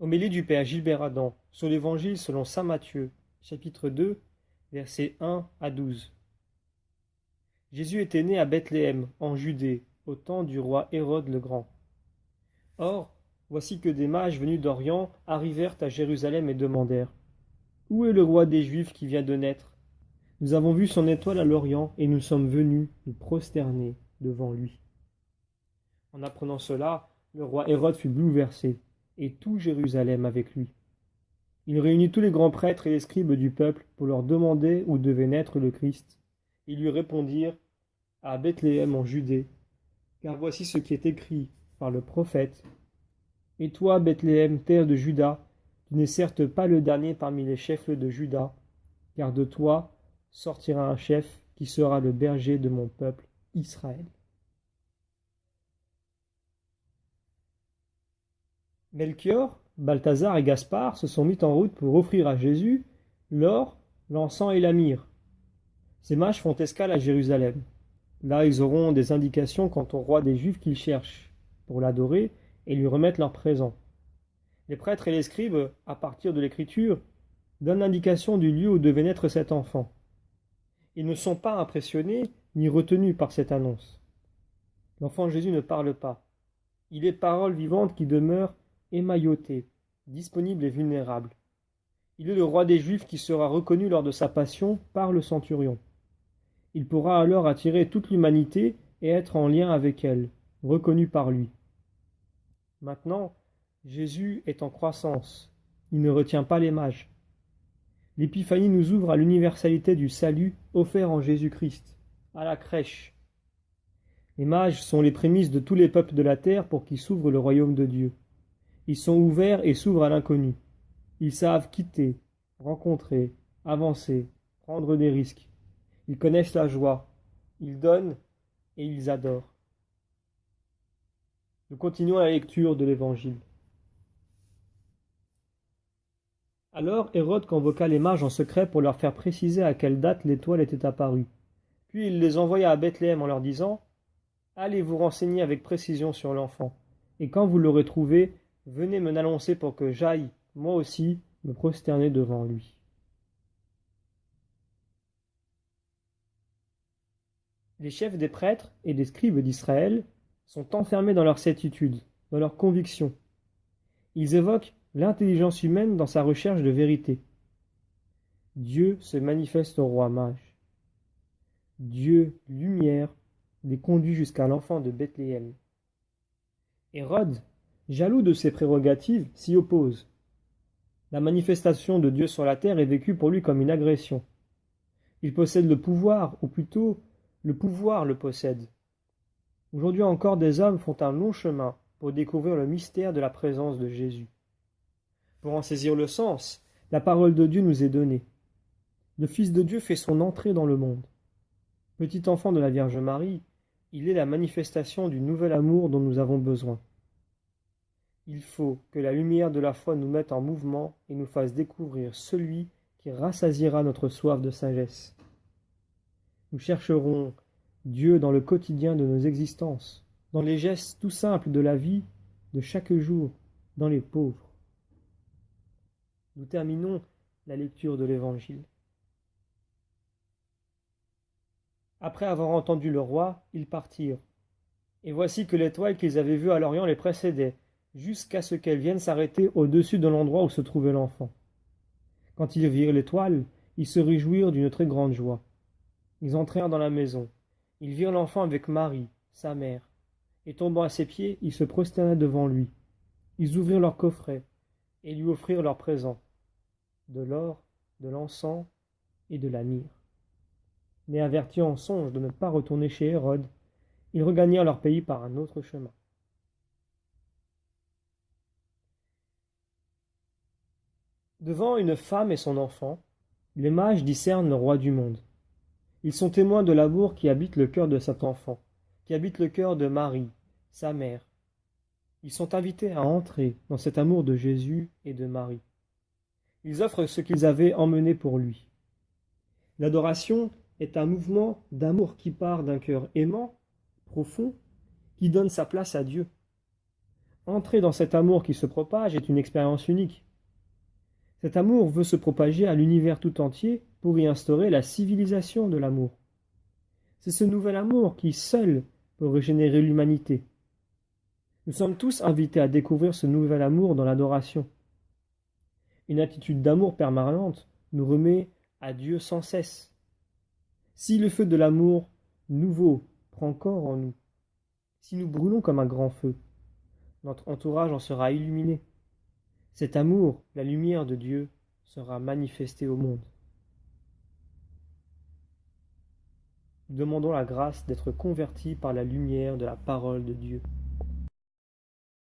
Homélie du Père Gilbert Adam sur l'Évangile selon saint Matthieu, chapitre 2, versets 1 à 12. Jésus était né à Bethléem, en Judée, au temps du roi Hérode le Grand. Or, voici que des mages venus d'Orient arrivèrent à Jérusalem et demandèrent: Où est le roi des Juifs qui vient de naître? Nous avons vu son étoile à l'Orient et nous sommes venus nous prosterner devant lui. En apprenant cela, le roi Hérode fut bouleversé, et tout Jérusalem avec lui. Il réunit tous les grands prêtres et les scribes du peuple pour leur demander où devait naître le Christ. Ils lui répondirent: À Bethléem en Judée, car voici ce qui est écrit par le prophète. Et toi, Bethléem, terre de Juda, tu n'es certes pas le dernier parmi les chefs de Juda, car de toi sortira un chef qui sera le berger de mon peuple Israël. Melchior, Balthazar et Gaspard se sont mis en route pour offrir à Jésus l'or, l'encens et la myrrhe. Ces mages font escale à Jérusalem. Là, ils auront des indications quant au roi des Juifs qu'ils cherchent, pour l'adorer et lui remettre leurs présents. Les prêtres et les scribes, à partir de l'Écriture, donnent l'indication du lieu où devait naître cet enfant. Ils ne sont pas impressionnés ni retenus par cette annonce. L'enfant Jésus ne parle pas. Il est parole vivante qui demeure émaillotée, disponible et vulnérable. Il est le roi des Juifs qui sera reconnu lors de sa passion par le centurion. Il pourra alors attirer toute l'humanité et être en lien avec elle, reconnu par lui. Maintenant, Jésus est en croissance. Il ne retient pas les mages. L'épiphanie nous ouvre à l'universalité du salut offert en Jésus-Christ, à la crèche. Les mages sont les prémices de tous les peuples de la terre pour qui s'ouvre le royaume de Dieu. Ils sont ouverts et s'ouvrent à l'inconnu. Ils savent quitter, rencontrer, avancer, prendre des risques. Ils connaissent la joie. Ils donnent et ils adorent. Nous continuons la lecture de l'Évangile. Alors Hérode convoqua les mages en secret pour leur faire préciser à quelle date l'étoile était apparue. Puis il les envoya à Bethléem en leur disant: Allez vous renseigner avec précision sur l'enfant, et quand vous l'aurez trouvé, venez me l'annoncer pour que j'aille, moi aussi, me prosterner devant lui. Les chefs des prêtres et des scribes d'Israël sont enfermés dans leur certitude, dans leur conviction. Ils évoquent l'intelligence humaine dans sa recherche de vérité. Dieu se manifeste au roi mage. Dieu, lumière, les conduit jusqu'à l'enfant de Bethléem. Hérode, jaloux de ses prérogatives, s'y oppose. La manifestation de Dieu sur la terre est vécue pour lui comme une agression. Il possède le pouvoir, ou plutôt, le pouvoir le possède. Aujourd'hui encore, des hommes font un long chemin pour découvrir le mystère de la présence de Jésus. Pour en saisir le sens, la parole de Dieu nous est donnée. Le Fils de Dieu fait son entrée dans le monde. Petit enfant de la Vierge Marie, il est la manifestation du nouvel amour dont nous avons besoin. Il faut que la lumière de la foi nous mette en mouvement et nous fasse découvrir celui qui rassasiera notre soif de sagesse. Nous chercherons Dieu dans le quotidien de nos existences, dans les gestes tout simples de la vie de chaque jour, dans les pauvres. Nous terminons la lecture de l'Évangile. Après avoir entendu le roi, ils partirent. Et voici que l'étoile qu'ils avaient vue à l'Orient les précédait, jusqu'à ce qu'elle vienne s'arrêter au-dessus de l'endroit où se trouvait l'enfant. Quand ils virent l'étoile, ils se réjouirent d'une très grande joie. Ils entrèrent dans la maison. Ils virent l'enfant avec Marie, sa mère, et tombant à ses pieds, ils se prosternaient devant lui. Ils ouvrirent leur coffret et lui offrirent leurs présents, de l'or, de l'encens et de la myrrhe. Mais avertis en songe de ne pas retourner chez Hérode, ils regagnèrent leur pays par un autre chemin. Devant une femme et son enfant, les mages discernent le roi du monde. Ils sont témoins de l'amour qui habite le cœur de cet enfant, qui habite le cœur de Marie, sa mère. Ils sont invités à entrer dans cet amour de Jésus et de Marie. Ils offrent ce qu'ils avaient emmené pour lui. L'adoration est un mouvement d'amour qui part d'un cœur aimant, profond, qui donne sa place à Dieu. Entrer dans cet amour qui se propage est une expérience unique. Cet amour veut se propager à l'univers tout entier pour y instaurer la civilisation de l'amour. C'est ce nouvel amour qui, seul, peut régénérer l'humanité. Nous sommes tous invités à découvrir ce nouvel amour dans l'adoration. Une attitude d'amour permanente nous remet à Dieu sans cesse. Si le feu de l'amour nouveau prend corps en nous, si nous brûlons comme un grand feu, notre entourage en sera illuminé. Cet amour, la lumière de Dieu, sera manifestée au monde. Nous demandons la grâce d'être convertis par la lumière de la parole de Dieu.